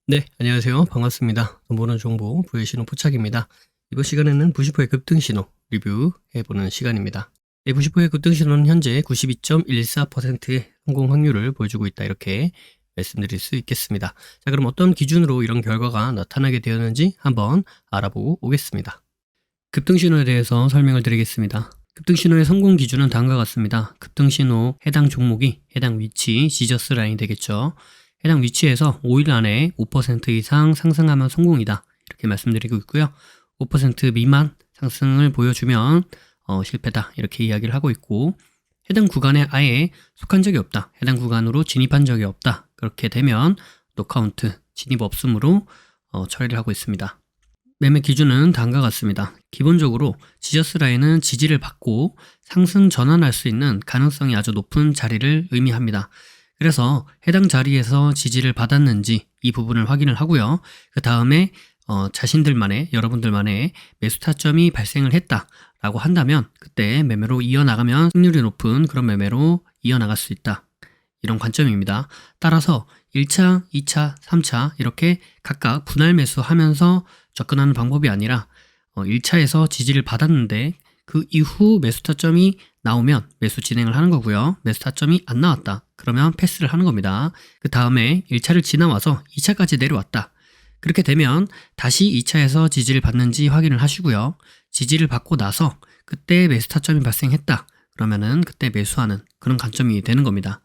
네, 안녕하세요. 반갑습니다. 정보는 정보, 부의 신호 포착입니다. 이번 시간에는 부시포의 급등신호 리뷰해보는 시간입니다. 부시포의 급등신호는 현재 92.14%의 성공 확률을 보여주고 있다. 이렇게 말씀드릴 수 있겠습니다. 자, 그럼 어떤 기준으로 이런 결과가 나타나게 되었는지 한번 알아보고 오겠습니다. 급등신호에 대해서 설명을 드리겠습니다. 급등신호의 성공 기준은 다음과 같습니다. 급등신호 해당 종목이 해당 위치, 지저스 라인이 되겠죠. 해당 위치에서 5일 안에 5% 이상 상승하면 성공이다. 이렇게 말씀드리고 있고요. 5% 미만 상승을 보여주면 실패다. 이렇게 이야기를 하고 있고, 해당 구간에 아예 속한 적이 없다. 해당 구간으로 진입한 적이 없다. 그렇게 되면 노카운트, 진입 없음으로 처리를 하고 있습니다. 매매 기준은 다음과 같습니다. 기본적으로 지저스 라인은 지지를 받고 상승 전환할 수 있는 가능성이 아주 높은 자리를 의미합니다. 그래서 해당 자리에서 지지를 받았는지 이 부분을 확인을 하고요. 그 다음에 자신들만의, 여러분들만의 매수 타점이 발생을 했다라고 한다면 그때 매매로 이어나가면 승률이 높은 그런 매매로 이어나갈 수 있다. 이런 관점입니다. 따라서 1차, 2차, 3차 이렇게 각각 분할 매수하면서 접근하는 방법이 아니라 1차에서 지지를 받았는데 그 이후 매수 타점이 나오면 매수 진행을 하는 거고요. 매수 타점이 안 나왔다. 그러면 패스를 하는 겁니다. 그 다음에 1차를 지나와서 2차까지 내려왔다. 그렇게 되면 다시 2차에서 지지를 받는지 확인을 하시고요. 지지를 받고 나서 그때 매수 타점이 발생했다. 그러면은 그때 매수하는 그런 관점이 되는 겁니다.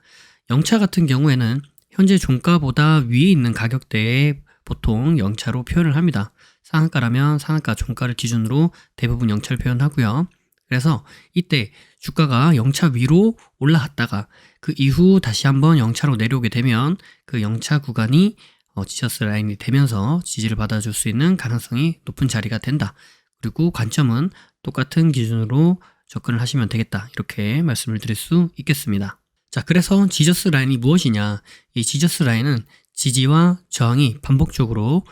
0차 같은 경우에는 현재 종가보다 위에 있는 가격대에 보통 0차로 표현을 합니다. 상한가라면 상한가 종가를 기준으로 대부분 0차를 표현하고요. 그래서 이때 주가가 0차 위로 올라갔다가 그 이후 다시 한번 0차로 내려오게 되면 그 0차 구간이 지저스 라인이 되면서 지지를 받아줄 수 있는 가능성이 높은 자리가 된다. 그리고 관점은 똑같은 기준으로 접근을 하시면 되겠다. 이렇게 말씀을 드릴 수 있겠습니다. 자, 그래서 지저스 라인이 무엇이냐? 이 지저스 라인은 지지와 저항이 반복적으로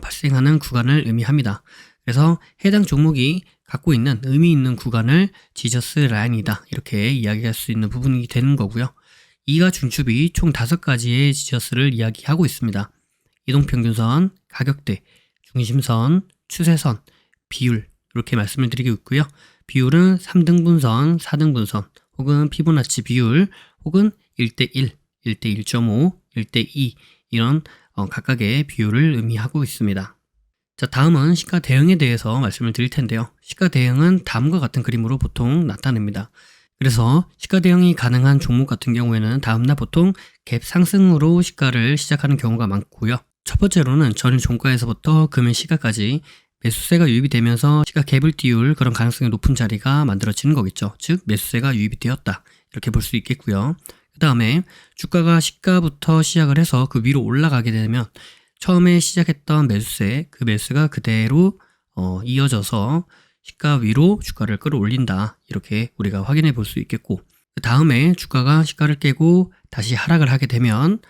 발생하는 구간을 의미합니다. 그래서 해당 종목이 갖고 있는 의미 있는 구간을 지저스 라인이다. 이렇게 이야기할 수 있는 부분이 되는 거고요. 이가 중첩이 총 5가지의 지저스를 이야기하고 있습니다. 이동평균선, 가격대, 중심선, 추세선, 비율 이렇게 말씀을 드리고 있고요. 비율은 3등분선, 4등분선 혹은 피보나치 비율 혹은 1대1, 1대1.5, 1대2 이런 각각의 비율을 의미하고 있습니다. 자, 다음은 시가 대응에 대해서 말씀을 드릴 텐데요. 시가 대응은 다음과 같은 그림으로 보통 나타냅니다. 그래서 시가 대응이 가능한 종목 같은 경우에는 다음날 보통 갭 상승으로 시가를 시작하는 경우가 많고요. 첫 번째로는 전일 종가에서부터 금일 시가까지 매수세가 유입이 되면서 시가 갭을 띄울 그런 가능성이 높은 자리가 만들어지는 거겠죠. 즉 매수세가 유입이 되었다. 이렇게 볼 수 있겠고요. 그 다음에 주가가 시가부터 시작을 해서 그 위로 올라가게 되면 처음에 시작했던 매수세, 그 매수가 그대로 이어져서 시가 위로 주가를 끌어올린다. 이렇게 우리가 확인해 볼 수 있겠고, 그 다음에 주가가 시가를 깨고 다시 하락을 하게 되면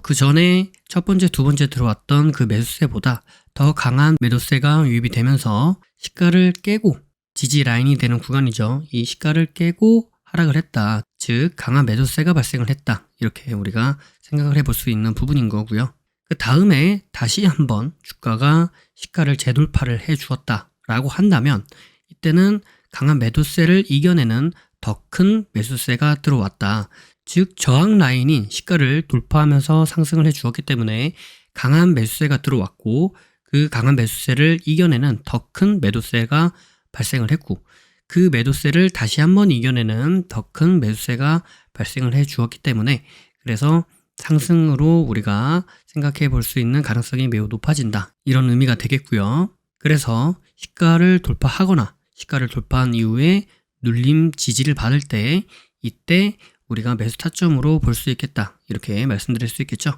그 전에 첫 번째, 두 번째 들어왔던 그 매수세보다 더 강한 매도세가 유입이 되면서 시가를 깨고 지지 라인이 되는 구간이죠. 이 시가를 깨고 하락을 했다. 즉 강한 매도세가 발생을 했다. 이렇게 우리가 생각을 해볼 수 있는 부분인 거고요. 그 다음에 다시 한번 주가가 시가를 재돌파를 해 주었다 라고 한다면 이때는 강한 매도세를 이겨내는 더 큰 매수세가 들어왔다. 즉 저항 라인인 시가를 돌파하면서 상승을 해 주었기 때문에 강한 매수세가 들어왔고 그 강한 매수세를 이겨내는 더 큰 매도세가 발생을 했고 그 매도세를 다시 한번 이겨내는 더 큰 매수세가 발생을 해 주었기 때문에 그래서 상승으로 우리가 생각해 볼 수 있는 가능성이 매우 높아진다. 이런 의미가 되겠고요. 그래서 시가를 돌파하거나 시가를 돌파한 이후에 눌림 지지를 받을 때 이때 우리가 매수 타점으로 볼 수 있겠다. 이렇게 말씀드릴 수 있겠죠.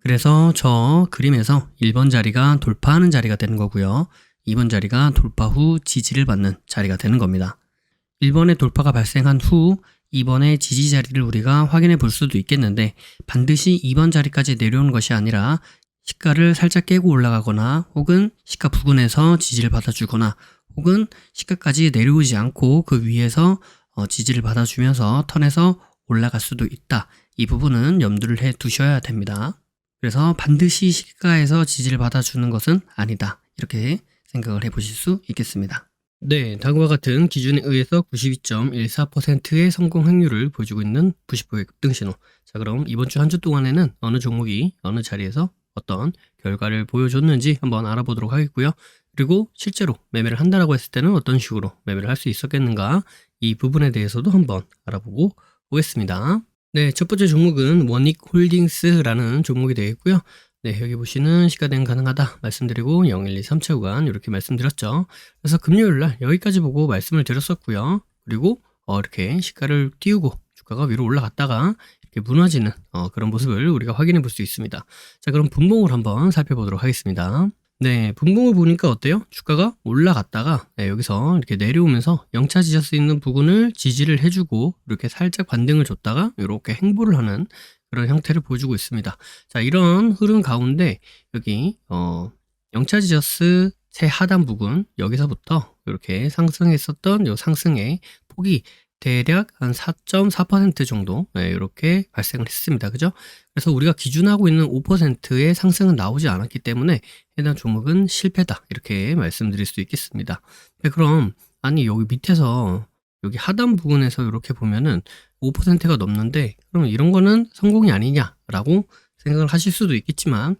그래서 저 그림에서 1번 자리가 돌파하는 자리가 되는 거고요. 2번 자리가 돌파 후 지지를 받는 자리가 되는 겁니다. 1번의 돌파가 발생한 후 2번의 지지 자리를 우리가 확인해 볼 수도 있겠는데 반드시 2번 자리까지 내려오는 것이 아니라 시가를 살짝 깨고 올라가거나 혹은 시가 부근에서 지지를 받아주거나 혹은 시가까지 내려오지 않고 그 위에서 지지를 받아주면서 턴에서 올라갈 수도 있다. 이 부분은 염두를 해 두셔야 됩니다. 그래서 반드시 시가에서 지지를 받아주는 것은 아니다. 이렇게 생각을 해보실 수 있겠습니다. 네, 다음과 같은 기준에 의해서 92.14%의 성공 확률을 보여주고 있는 90%의 급등신호. 자, 그럼 이번 주 한 주 동안에는 어느 종목이 어느 자리에서 어떤 결과를 보여줬는지 한번 알아보도록 하겠고요. 그리고 실제로 매매를 한다라고 했을 때는 어떤 식으로 매매를 할 수 있었겠는가, 이 부분에 대해서도 한번 알아보고 오겠습니다. 네, 첫 번째 종목은 원익홀딩스라는 종목이 되겠고요. 네, 여기 보시는 시가대응 가능하다 말씀드리고 0123차 구간 이렇게 말씀드렸죠. 그래서 금요일날 여기까지 보고 말씀을 드렸었고요. 그리고 이렇게 시가를 띄우고 주가가 위로 올라갔다가 이렇게 무너지는 그런 모습을 우리가 확인해 볼 수 있습니다. 자, 그럼 분봉을 한번 살펴보도록 하겠습니다. 네, 분봉을 보니까 어때요? 주가가 올라갔다가 여기서 이렇게 내려오면서 영차 지질 수 있는 부분을 지지를 해주고 이렇게 살짝 반등을 줬다가 이렇게 행보를 하는 그런 형태를 보여주고 있습니다. 자, 이런 흐름 가운데 여기 영차 지저스 최하단 부분 여기서부터 이렇게 상승했었던 이 상승의 폭이 대략 한 4.4% 정도 이렇게 발생을 했습니다. 그죠? 그래서 우리가 기준하고 있는 5%의 상승은 나오지 않았기 때문에 해당 종목은 실패다. 이렇게 말씀드릴 수 있겠습니다. 네, 그럼 아니 여기 밑에서 여기 하단 부분에서 이렇게 보면은 5%가 넘는데 그럼 이런 거는 성공이 아니냐라고 생각을 하실 수도 있겠지만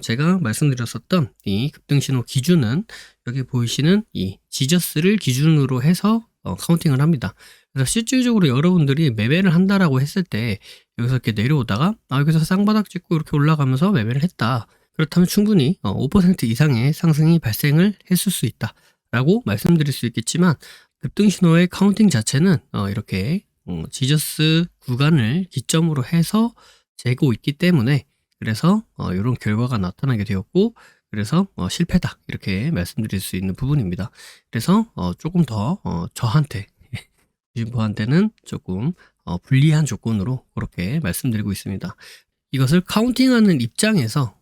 제가 말씀드렸었던 이 급등신호 기준은 여기 보이시는 이 지저스를 기준으로 해서 카운팅을 합니다. 그래서 실질적으로 여러분들이 매매를 한다라고 했을 때 여기서 이렇게 내려오다가 여기서 쌍바닥 찍고 이렇게 올라가면서 매매를 했다. 그렇다면 충분히 5% 이상의 상승이 발생을 했을 수 있다라고 말씀드릴 수 있겠지만 급등신호의 카운팅 자체는 이렇게 지저스 구간을 기점으로 해서 재고 있기 때문에 그래서 이런 결과가 나타나게 되었고 그래서 실패다 이렇게 말씀드릴 수 있는 부분입니다. 그래서 조금 더 저한테 주식한테는 조금 불리한 조건으로 그렇게 말씀드리고 있습니다. 이것을 카운팅하는 입장에서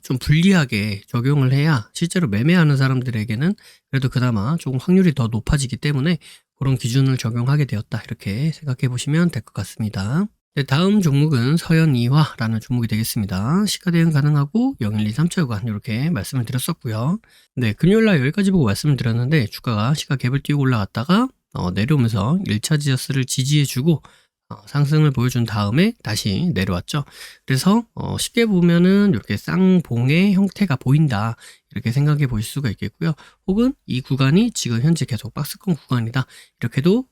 좀 불리하게 적용을 해야 실제로 매매하는 사람들에게는 그래도 그나마 조금 확률이 더 높아지기 때문에 그런 기준을 적용하게 되었다 이렇게 생각해 보시면 될 것 같습니다. 네, 다음 종목은 서현이화라는 종목이 되겠습니다. 시가대응 가능하고 0123차 구간 이렇게 말씀을 드렸었고요. 네, 금요일날 여기까지 보고 말씀을 드렸는데 주가가 시가 갭을 띄우고 올라갔다가 내려오면서 1차 지저스를 지지해주고 상승을 보여준 다음에 다시 내려왔죠. 그래서 쉽게 보면은 이렇게 쌍봉의 형태가 보인다 이렇게 생각해 보실 수가 있겠고요. 혹은 이 구간이 지금 현재 계속 박스권 구간이다 이렇게도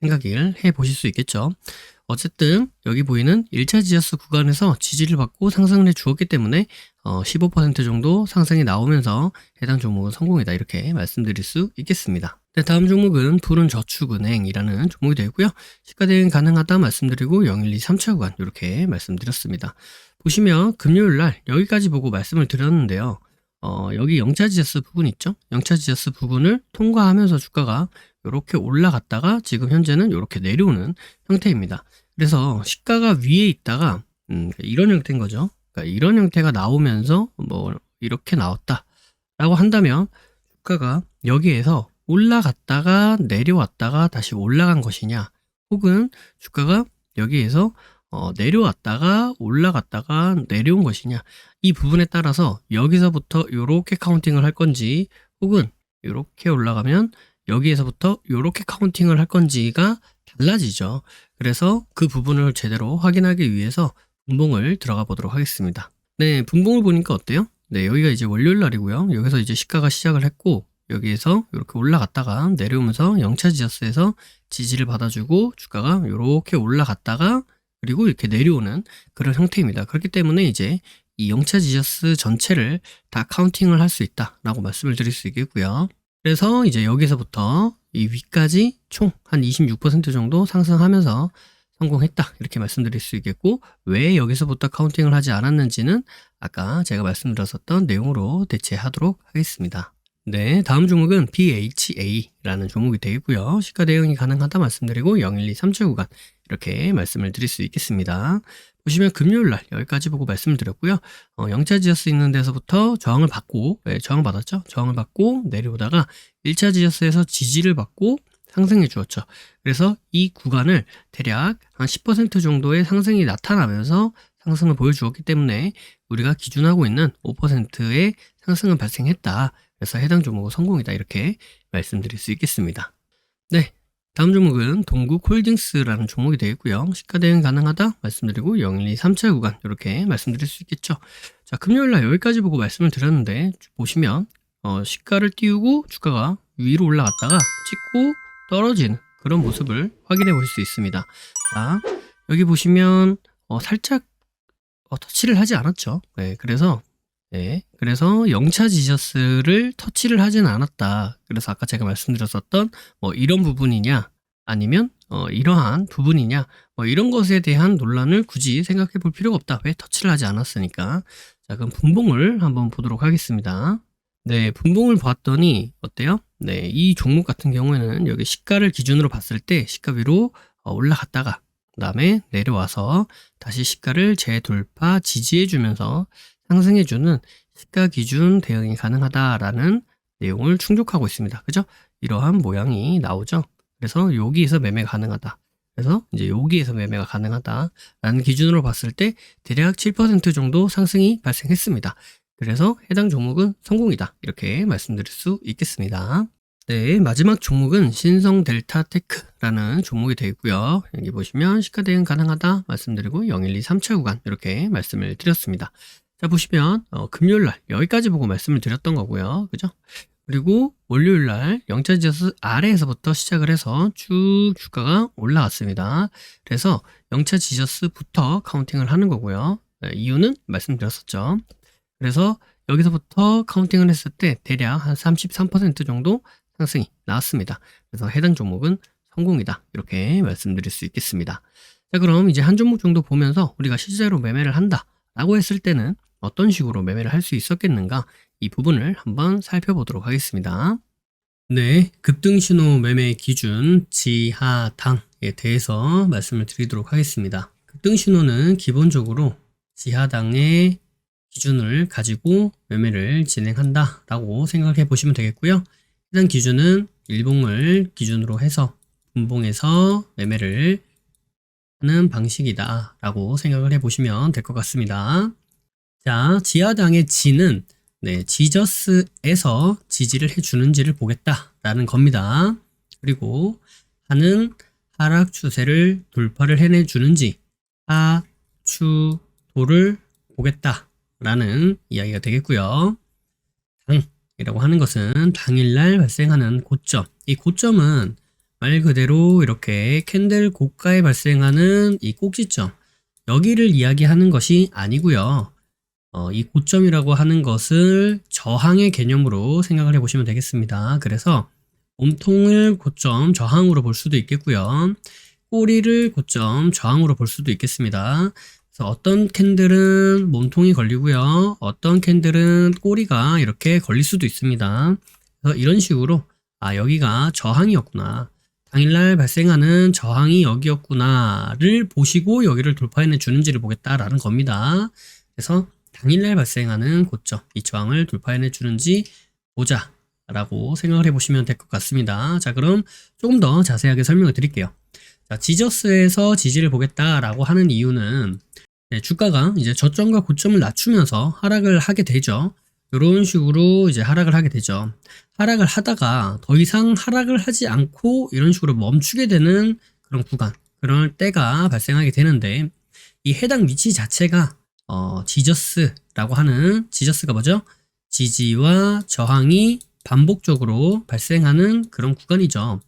생각을 해 보실 수 있겠죠. 어쨌든 여기 보이는 1차 지저스 구간에서 지지를 받고 상승을 해 주었기 때문에 15% 정도 상승이 나오면서 해당 종목은 성공이다 이렇게 말씀드릴 수 있겠습니다. 네, 다음 종목은 푸른저축은행이라는 종목이 되고요. 시가대응 가능하다 말씀드리고 0123차 구간 이렇게 말씀드렸습니다. 보시면 금요일날 여기까지 보고 말씀을 드렸는데요. 여기 영차 지저스 부분 있죠? 영차 지저스 부분을 통과하면서 주가가 이렇게 올라갔다가 지금 현재는 이렇게 내려오는 형태입니다. 그래서 시가가 위에 있다가 이런 형태인 거죠. 그러니까 이런 형태가 나오면서 뭐 이렇게 나왔다라고 한다면 주가가 여기에서 올라갔다가 내려왔다가 다시 올라간 것이냐, 혹은 주가가 여기에서 내려왔다가 올라갔다가 내려온 것이냐, 이 부분에 따라서 여기서부터 이렇게 카운팅을 할 건지, 혹은 이렇게 올라가면 여기에서부터 이렇게 카운팅을 할 건지가 달라지죠. 그래서 그 부분을 제대로 확인하기 위해서 분봉을 들어가 보도록 하겠습니다. 네, 분봉을 보니까 어때요? 네, 여기가 이제 월요일 날이고요. 여기서 이제 시가가 시작을 했고 여기에서 이렇게 올라갔다가 내려오면서 영차 지저스에서 지지를 받아주고 주가가 이렇게 올라갔다가 그리고 이렇게 내려오는 그런 형태입니다. 그렇기 때문에 이제 이 영차 지저스 전체를 다 카운팅을 할 수 있다라고 말씀을 드릴 수 있겠고요. 그래서 이제 여기서부터 이 위까지 총 한 26% 정도 상승하면서 성공했다 이렇게 말씀드릴 수 있겠고, 왜 여기서부터 카운팅을 하지 않았는지는 아까 제가 말씀드렸었던 내용으로 대체하도록 하겠습니다. 네, 다음 종목은 BHA라는 종목이 되겠고요. 시가 대응이 가능하다 말씀드리고 0123주 구간 이렇게 말씀을 드릴 수 있겠습니다. 보시면 금요일날 여기까지 보고 말씀을 드렸고요. 영차 지저스 있는 데서부터 저항을 받고, 저항 받았죠? 저항을 받고 내려오다가 1차 지저스에서 지지를 받고 상승해 주었죠. 그래서 이 구간을 대략 한 10% 정도의 상승이 나타나면서 상승을 보여주었기 때문에 우리가 기준하고 있는 5%의 상승은 발생했다. 그래서 해당 종목은 성공이다. 이렇게 말씀드릴 수 있겠습니다. 네. 다음 종목은 동국홀딩스라는 종목이 되겠고요. 시가 대응 가능하다 말씀드리고 012 3차 구간 이렇게 말씀드릴 수 있겠죠. 자, 금요일날 여기까지 보고 말씀을 드렸는데 보시면 시가를 띄우고 주가가 위로 올라갔다가 찍고 떨어지는 그런 모습을 확인해 볼 수 있습니다. 자, 여기 보시면 살짝 터치를 하지 않았죠. 네, 그래서 0차 지저스를 터치를 하진 않았다. 그래서 아까 제가 말씀드렸었던 이런 부분이냐 아니면 이러한 부분이냐 이런 것에 대한 논란을 굳이 생각해 볼 필요가 없다. 왜 터치를 하지 않았으니까. 자, 그럼 분봉을 한번 보도록 하겠습니다. 네, 분봉을 봤더니 어때요? 네, 이 종목 같은 경우에는 여기 시가를 기준으로 봤을 때 시가 위로 올라갔다가 그 다음에 내려와서 다시 시가를 재돌파 지지해주면서 상승해주는 시가 기준 대응이 가능하다라는 내용을 충족하고 있습니다. 그죠? 이러한 모양이 나오죠. 그래서 여기에서 매매가 가능하다. 그래서 이제 여기에서 매매가 가능하다라는 기준으로 봤을 때 대략 7% 정도 상승이 발생했습니다. 그래서 해당 종목은 성공이다. 이렇게 말씀드릴 수 있겠습니다. 네, 마지막 종목은 신성델타테크라는 종목이 되겠고요. 여기 보시면 시가 대응 가능하다 말씀드리고 012 3차 구간 이렇게 말씀을 드렸습니다. 자, 보시면 금요일날 여기까지 보고 말씀을 드렸던 거고요. 그죠? 그리고 월요일날 0차 지저스 아래에서부터 시작을 해서 쭉 주가가 올라왔습니다. 그래서 0차 지저스부터 카운팅을 하는 거고요. 이유는 말씀드렸었죠. 그래서 여기서부터 카운팅을 했을 때 대략 한 33% 정도 상승이 나왔습니다. 그래서 해당 종목은 성공이다. 이렇게 말씀드릴 수 있겠습니다. 자, 그럼 이제 한 종목 정도 보면서 우리가 실제로 매매를 한다 라고 했을 때는 어떤 식으로 매매를 할 수 있었겠는가, 이 부분을 한번 살펴보도록 하겠습니다. 네, 급등신호 매매 기준 지하당에 대해서 말씀을 드리도록 하겠습니다. 급등신호는 기본적으로 지하당의 기준을 가지고 매매를 진행한다 라고 생각해 보시면 되겠고요. 해당 기준은 일봉을 기준으로 해서 분봉에서 매매를 하는 방식이다 라고 생각을 해 보시면 될 것 같습니다. 자, 지하당의 지는 지저스에서 지지를 해주는지를 보겠다 라는 겁니다. 그리고 하는 하락 추세를 돌파를 해내주는지 하추도를 보겠다 라는 이야기가 되겠고요. 당이라고 하는 것은 당일날 발생하는 고점, 이 고점은 말 그대로 이렇게 캔들 고가에 발생하는 이 꼭지점, 여기를 이야기하는 것이 아니고요. 이 고점이라고 하는 것을 저항의 개념으로 생각을 해보시면 되겠습니다. 그래서 몸통을 고점 저항으로 볼 수도 있겠고요. 꼬리를 고점 저항으로 볼 수도 있겠습니다. 그래서 어떤 캔들은 몸통이 걸리고요. 어떤 캔들은 꼬리가 이렇게 걸릴 수도 있습니다. 그래서 이런 식으로 여기가 저항이었구나, 당일날 발생하는 저항이 여기였구나를 보시고 여기를 돌파해내 주는지를 보겠다라는 겁니다. 그래서 당일날 발생하는 고점, 이 저항을 돌파해내 주는지 보자 라고 생각을 해보시면 될 것 같습니다. 자, 그럼 조금 더 자세하게 설명을 드릴게요. 자, 지저스에서 지지를 보겠다라고 하는 이유는 주가가 이제 저점과 고점을 낮추면서 하락을 하게 되죠. 이런 식으로 이제 하락을 하게 되죠. 하락을 하다가 더 이상 하락을 하지 않고 이런 식으로 멈추게 되는 그런 구간, 그런 때가 발생하게 되는데, 이 해당 위치 자체가 지저스라고 하는, 지저스가 뭐죠? 지지와 저항이 반복적으로 발생하는 그런 구간이죠.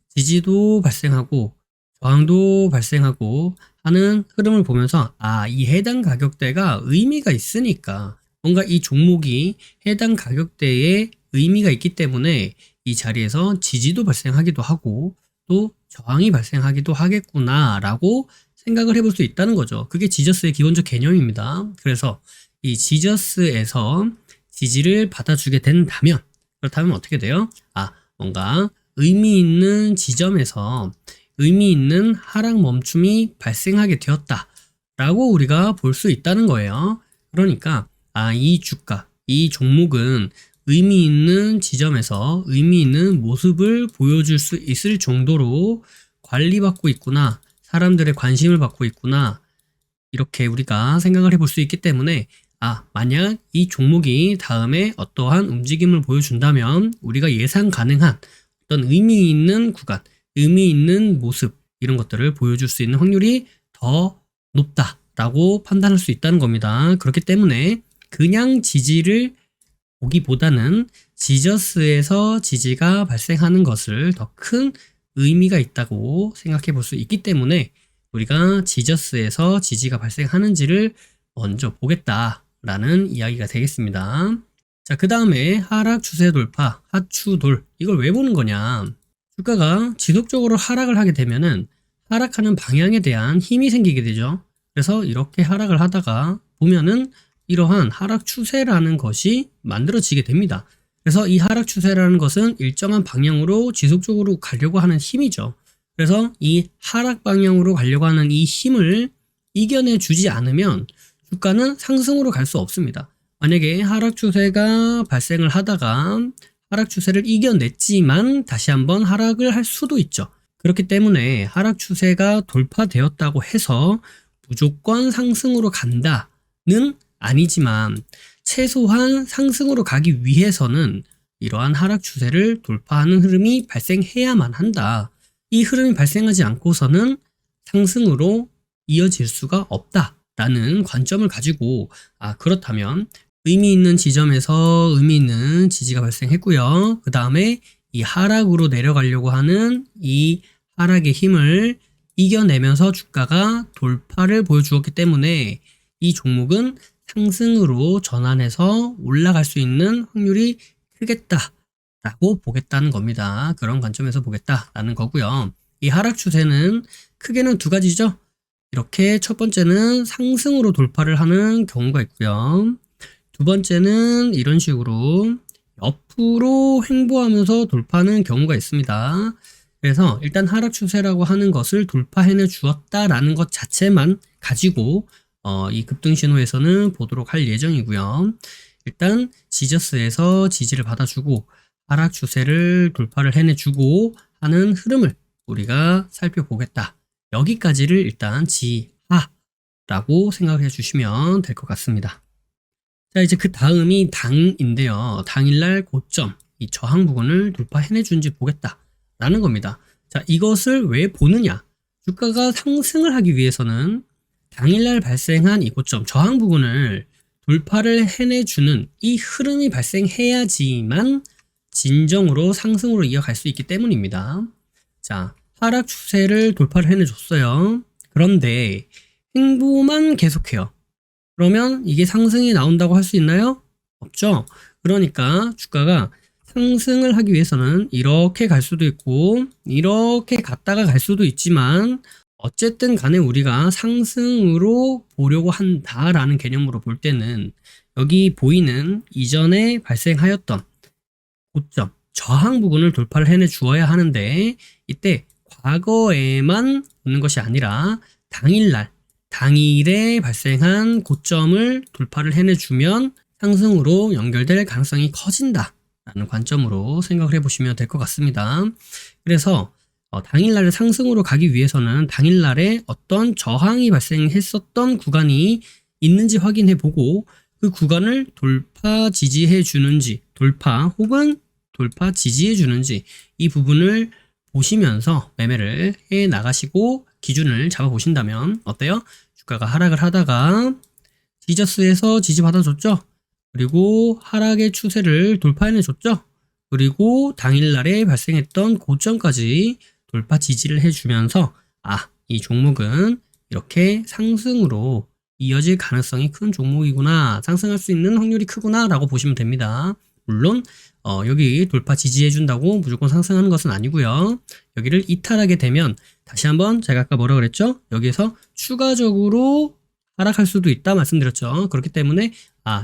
지지도 발생하고 저항도 발생하고 하는 흐름을 보면서 이 해당 가격대가 의미가 있으니까, 뭔가 이 종목이 해당 가격대에 의미가 있기 때문에 이 자리에서 지지도 발생하기도 하고 또 저항이 발생하기도 하겠구나 라고 생각을 해볼 수 있다는 거죠. 그게 지저스의 기본적 개념입니다. 그래서 이 지저스에서 지지를 받아주게 된다면, 그렇다면 어떻게 돼요? 뭔가 의미 있는 지점에서 의미 있는 하락 멈춤이 발생하게 되었다 라고 우리가 볼 수 있다는 거예요. 그러니까 이 주가, 이 종목은 의미 있는 지점에서 의미 있는 모습을 보여줄 수 있을 정도로 관리받고 있구나, 사람들의 관심을 받고 있구나, 이렇게 우리가 생각을 해볼 수 있기 때문에 만약 이 종목이 다음에 어떠한 움직임을 보여준다면 우리가 예상 가능한 어떤 의미 있는 구간, 의미 있는 모습 이런 것들을 보여줄 수 있는 확률이 더 높다라고 판단할 수 있다는 겁니다. 그렇기 때문에 그냥 지지를 보기보다는 지저스에서 지지가 발생하는 것을 더 큰 의미가 있다고 생각해 볼 수 있기 때문에 우리가 지저스에서 지지가 발생하는지를 먼저 보겠다라는 이야기가 되겠습니다. 자, 그 다음에 하락 추세 돌파, 하추돌. 이걸 왜 보는 거냐? 주가가 지속적으로 하락을 하게 되면은 하락하는 방향에 대한 힘이 생기게 되죠. 그래서 이렇게 하락을 하다가 보면은 이러한 하락 추세라는 것이 만들어지게 됩니다. 그래서 이 하락 추세라는 것은 일정한 방향으로 지속적으로 가려고 하는 힘이죠. 그래서 이 하락 방향으로 가려고 하는 이 힘을 이겨내 주지 않으면 주가는 상승으로 갈 수 없습니다. 만약에 하락 추세가 발생을 하다가 하락 추세를 이겨냈지만 다시 한번 하락을 할 수도 있죠. 그렇기 때문에 하락 추세가 돌파되었다고 해서 무조건 상승으로 간다는 아니지만 최소한 상승으로 가기 위해서는 이러한 하락 추세를 돌파하는 흐름이 발생해야만 한다. 이 흐름이 발생하지 않고서는 상승으로 이어질 수가 없다라는 관점을 가지고 그렇다면 의미 있는 지점에서 의미 있는 지지가 발생했고요. 그 다음에 이 하락으로 내려가려고 하는 이 하락의 힘을 이겨내면서 주가가 돌파를 보여주었기 때문에 이 종목은 상승으로 전환해서 올라갈 수 있는 확률이 크겠다라고 보겠다는 겁니다. 그런 관점에서 보겠다라는 거고요. 이 하락 추세는 크게는 두 가지죠. 이렇게 첫 번째는 상승으로 돌파를 하는 경우가 있고요. 두 번째는 이런 식으로 옆으로 횡보하면서 돌파하는 경우가 있습니다. 그래서 일단 하락 추세라고 하는 것을 돌파해내 주었다라는 것 자체만 가지고 이 급등 신호에서는 보도록 할 예정이고요. 일단 지저스에서 지지를 받아주고 하락 추세를 돌파를 해내주고 하는 흐름을 우리가 살펴보겠다. 여기까지를 일단 지하라고 생각해 주시면 될 것 같습니다. 자, 이제 그 다음이 당인데요. 당일날 고점, 이 저항 부근을 돌파해내준지 보겠다라는 겁니다. 자, 이것을 왜 보느냐? 주가가 상승을 하기 위해서는 당일날 발생한 이 고점, 저항 부근을 돌파를 해내주는 이 흐름이 발생해야지만 진정으로 상승으로 이어갈 수 있기 때문입니다. 자, 하락 추세를 돌파를 해내줬어요. 그런데 횡보만 계속해요. 그러면 이게 상승이 나온다고 할 수 있나요? 없죠. 그러니까 주가가 상승을 하기 위해서는 이렇게 갈 수도 있고 이렇게 갔다가 갈 수도 있지만 어쨌든 간에 우리가 상승으로 보려고 한다라는 개념으로 볼 때는 여기 보이는 이전에 발생하였던 고점, 저항 부근을 돌파를 해내 주어야 하는데 이때 과거에만 오는 것이 아니라 당일에 발생한 고점을 돌파를 해내주면 상승으로 연결될 가능성이 커진다라는 관점으로 생각을 해보시면 될 것 같습니다. 그래서 당일날에 상승으로 가기 위해서는 당일날에 어떤 저항이 발생했었던 구간이 있는지 확인해보고 그 구간을 돌파 지지해 주는지 돌파 혹은 돌파 지지해 주는지 이 부분을 보시면서 매매를 해 나가시고 기준을 잡아 보신다면 어때요? 주가가 하락을 하다가 지저스에서 지지 받아줬죠. 그리고 하락의 추세를 돌파해내 줬죠. 그리고 당일날에 발생했던 고점까지 돌파 지지를 해주면서 이 종목은 이렇게 상승으로 이어질 가능성이 큰 종목이구나, 상승할 수 있는 확률이 크구나 라고 보시면 됩니다. 물론 여기 돌파 지지해준다고 무조건 상승하는 것은 아니고요. 여기를 이탈하게 되면 다시 한번 제가 아까 뭐라 그랬죠? 여기에서 추가적으로 하락할 수도 있다 말씀드렸죠. 그렇기 때문에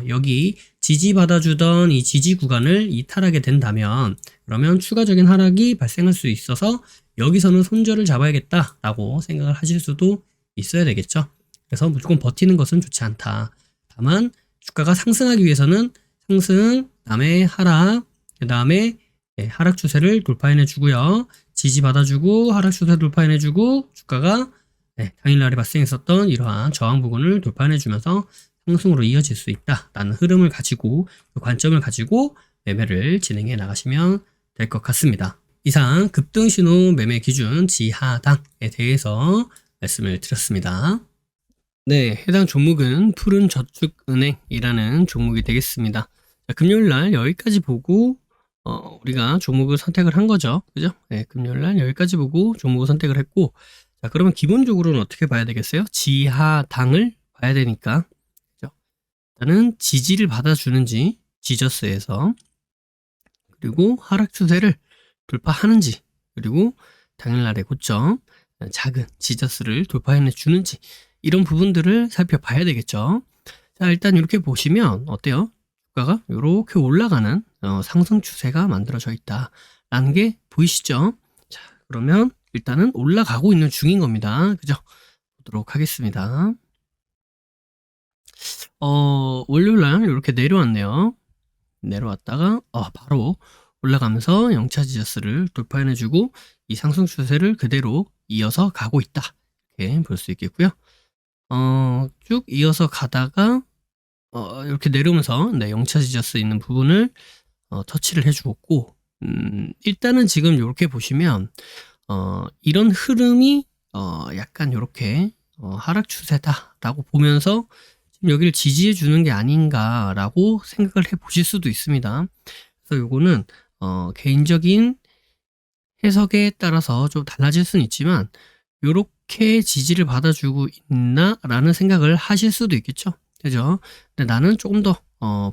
여기 지지받아주던 이 지지 구간을 이탈하게 된다면 그러면 추가적인 하락이 발생할 수 있어서 여기서는 손절을 잡아야겠다라고 생각을 하실 수도 있어야 되겠죠. 그래서 무조건 버티는 것은 좋지 않다. 다만 주가가 상승하기 위해서는 상승, 그다음에 하락, 그다음에 하락 추세를 돌파해내 주고요. 지지 받아주고 하락 추세 돌파해내 주고 주가가 당일날에 발생했었던 이러한 저항 부근을 돌파해주면서 상승으로 이어질 수 있다라는 흐름을 가지고 그 관점을 가지고 매매를 진행해 나가시면 될 것 같습니다. 이상 급등신호 매매 기준 지하당에 대해서 말씀을 드렸습니다. 네, 해당 종목은 푸른저축은행이라는 종목이 되겠습니다. 자, 금요일날 여기까지 보고 우리가 종목을 선택을 한 거죠. 그죠? 네, 금요일날 여기까지 보고 종목을 선택을 했고, 자, 그러면 기본적으로는 어떻게 봐야 되겠어요? 지하당을 봐야 되니까, 그죠? 일단은 지지를 받아주는지, 지저스에서, 그리고 하락 추세를 돌파하는지, 그리고 당일날의 고점, 작은 지저스를 돌파해 주는지, 이런 부분들을 살펴봐야 되겠죠. 자, 일단 이렇게 보시면 어때요? 주가가 이렇게 올라가는 상승 추세가 만들어져 있다라는 게 보이시죠? 자, 그러면 일단은 올라가고 있는 중인 겁니다. 그죠? 보도록 하겠습니다. 월요일날 이렇게 내려왔네요. 내려왔다가 바로 올라가면서 0차 지저스를 돌파해주고 이 상승 추세를 그대로 이어서 가고 있다. 이렇게 볼 수 있겠고요. 쭉 이어서 가다가 이렇게 내려오면서 0차 지저스 있는 부분을 터치를 해주었고, 일단은 지금 이렇게 보시면 이런 흐름이 약간 이렇게 하락 추세다라고 보면서 지금 여기를 지지해 주는 게 아닌가라고 생각을 해 보실 수도 있습니다. 그래서 요거는 개인적인 해석에 따라서 좀 달라질 수는 있지만 요렇게 지지를 받아주고 있나라는 생각을 하실 수도 있겠죠. 그죠? 근데 나는 조금 더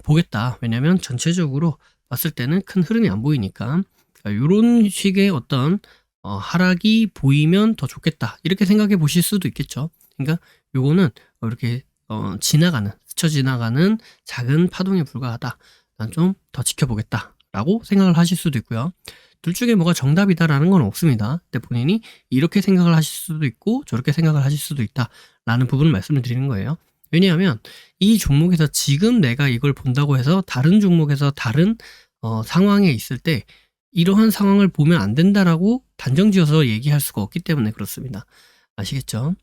보겠다. 왜냐면 전체적으로 봤을 때는 큰 흐름이 안 보이니까. 그러니까 요런 식의 어떤 하락이 보이면 더 좋겠다. 이렇게 생각해 보실 수도 있겠죠. 그러니까 요거는 이렇게 지나가는, 스쳐 지나가는 작은 파동에 불과하다. 난 좀 더 지켜보겠다. 라고 생각을 하실 수도 있고요. 둘 중에 뭐가 정답이다라는 건 없습니다. 근데 본인이 이렇게 생각을 하실 수도 있고 저렇게 생각을 하실 수도 있다라는 부분을 말씀을 드리는 거예요. 왜냐하면 이 종목에서 지금 내가 이걸 본다고 해서 다른 종목에서 다른 상황에 있을 때 이러한 상황을 보면 안 된다라고 단정지어서 얘기할 수가 없기 때문에 그렇습니다. 아시겠죠?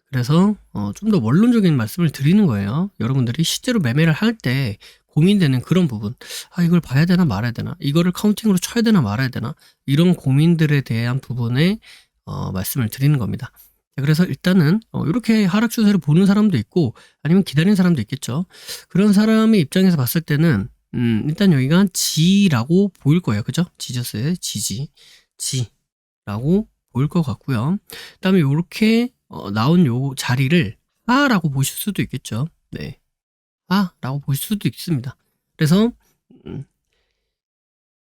그래서 좀 더 원론적인 말씀을 드리는 거예요. 여러분들이 실제로 매매를 할 때 고민되는 그런 부분, 이걸 봐야 되나 말아야 되나, 이거를 카운팅으로 쳐야 되나 말아야 되나, 이런 고민들에 대한 부분에 말씀을 드리는 겁니다. 그래서 일단은 이렇게 하락 추세를 보는 사람도 있고 아니면 기다리는 사람도 있겠죠. 그런 사람의 입장에서 봤을 때는 일단 여기가 G라고 보일 거예요. 그죠? 지저스의 G라고 보일 것 같고요. 그 다음에 이렇게 나온 요 자리를 하라고 보실 수도 있겠죠. 네. 라고 보실 수도 있습니다. 그래서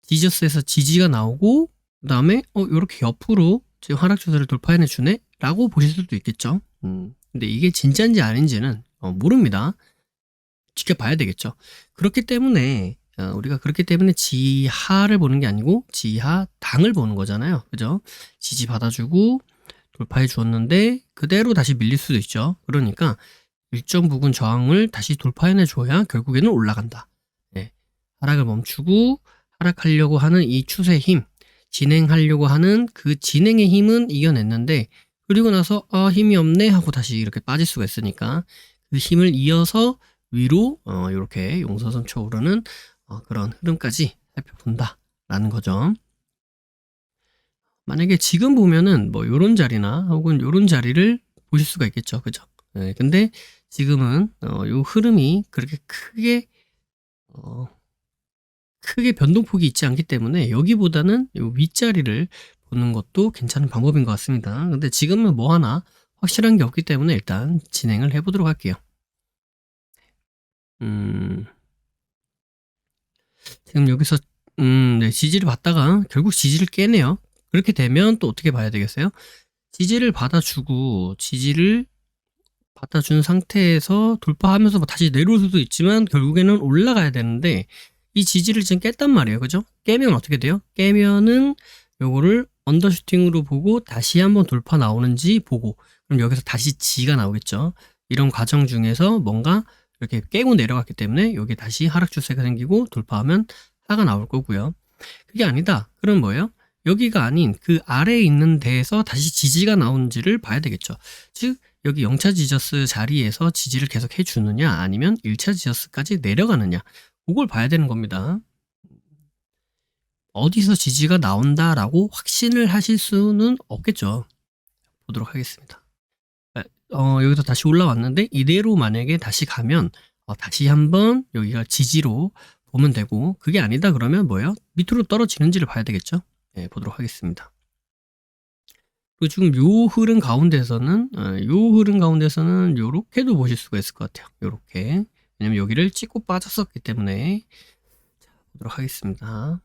지저스에서 지지가 나오고 그 다음에 이렇게 옆으로 지금 하락 추세를 돌파해 주네 라고 보실 수도 있겠죠. 근데 이게 진짜인지 아닌지는 모릅니다. 지켜봐야 되겠죠. 그렇기 때문에 우리가 그렇기 때문에 지하를 보는 게 아니고 지하당을 보는 거잖아요. 그죠? 지지 받아주고 돌파해 주었는데 그대로 다시 밀릴 수도 있죠. 그러니까 일정 부분 저항을 다시 돌파해내 줘야 결국에는 올라간다. 네. 하락을 멈추고 하락하려고 하는 이 추세의 힘, 진행하려고 하는 그 진행의 힘은 이겨냈는데 그리고 나서 힘이 없네 하고 다시 이렇게 빠질 수가 있으니까 그 힘을 이어서 위로 이렇게 용서선 쳐오르는 그런 흐름까지 살펴본다라는 거죠. 만약에 지금 보면은 뭐 요런 자리나 혹은 요런 자리를 보실 수가 있겠죠. 그죠? 네, 근데 지금은 요 흐름이 그렇게 크게 변동폭이 있지 않기 때문에 여기보다는 요 윗자리를 보는 것도 괜찮은 방법인 것 같습니다. 근데 지금은 뭐 하나 확실한 게 없기 때문에 일단 진행을 해보도록 할게요. 지금 여기서 네, 지지를 받다가 결국 지지를 깨네요. 그렇게 되면 또 어떻게 봐야 되겠어요? 지지를 받아주고 지지를 받아준 상태에서 돌파하면서 뭐 다시 내려올 수도 있지만 결국에는 올라가야 되는데 이 지지를 지금 깼단 말이에요. 그죠? 깨면 어떻게 돼요? 깨면은 요거를 언더슈팅으로 보고 다시 한번 돌파 나오는지 보고 그럼 여기서 다시 G가 나오겠죠. 이런 과정 중에서 뭔가 이렇게 깨고 내려갔기 때문에 여기 다시 하락 추세가 생기고 돌파하면 하가 나올 거고요. 그게 아니다. 그럼 뭐예요? 여기가 아닌 그 아래에 있는 데에서 다시 지지가 나오는지를 봐야 되겠죠. 즉 여기 0차 지저스 자리에서 지지를 계속 해주느냐 아니면 1차 지저스까지 내려가느냐 그걸 봐야 되는 겁니다. 어디서 지지가 나온다라고 확신을 하실 수는 없겠죠. 보도록 하겠습니다. 여기서 다시 올라왔는데 이대로 만약에 다시 가면 다시 한번 여기가 지지로 보면 되고 그게 아니다 그러면 뭐예요? 밑으로 떨어지는지를 봐야 되겠죠. 네, 보도록 하겠습니다. 그리고 지금 요 흐름 가운데서는 요렇게도 보실 수가 있을 것 같아요. 요렇게. 왜냐면 여기를 찍고 빠졌었기 때문에. 자, 보도록 하겠습니다.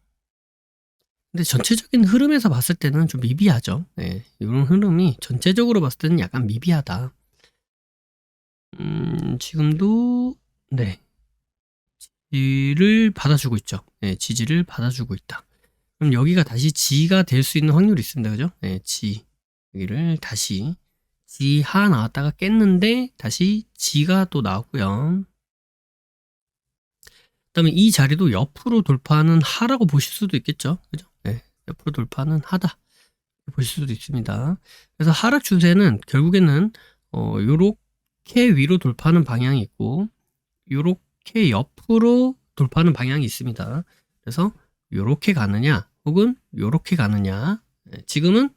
근데 전체적인 흐름에서 봤을 때는 좀 미비하죠. 네, 이런 흐름이 전체적으로 봤을 때는 약간 미비하다. 지금도 네 지지를 받아주고 있죠. 네, 지지를 받아주고 있다. 그럼 여기가 다시 G가 될 수 있는 확률이 있습니다. 그죠? 네, G 여기를 다시 G 하 나왔다가 깼는데 다시 G가 또 나왔고요. 그다음에 이 자리도 옆으로 돌파하는 하라고 보실 수도 있겠죠. 그죠? 네, 옆으로 돌파하는 하다 보실 수도 있습니다. 그래서 하락 추세는 결국에는 요렇게 위로 돌파하는 방향이 있고 요렇게 옆으로 돌파하는 방향이 있습니다. 그래서 요렇게 가느냐 혹은 요렇게 가느냐. 지금은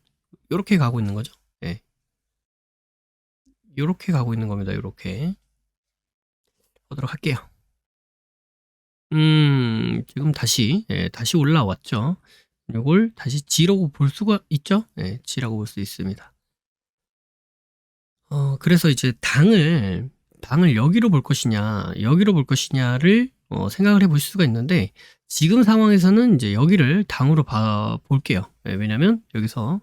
요렇게 가고 있는 거죠. 네. 요렇게 가고 있는 겁니다. 요렇게 보도록 할게요. 지금 다시 올라왔죠. 요걸 다시 G라고 볼 수가 있죠. 네, G라고 볼 수 있습니다. 그래서 이제 당을 여기로 볼 것이냐 여기로 볼 것이냐를 생각을 해 보실 수가 있는데 지금 상황에서는 이제 여기를 당으로 볼게요. 네, 왜냐면 여기서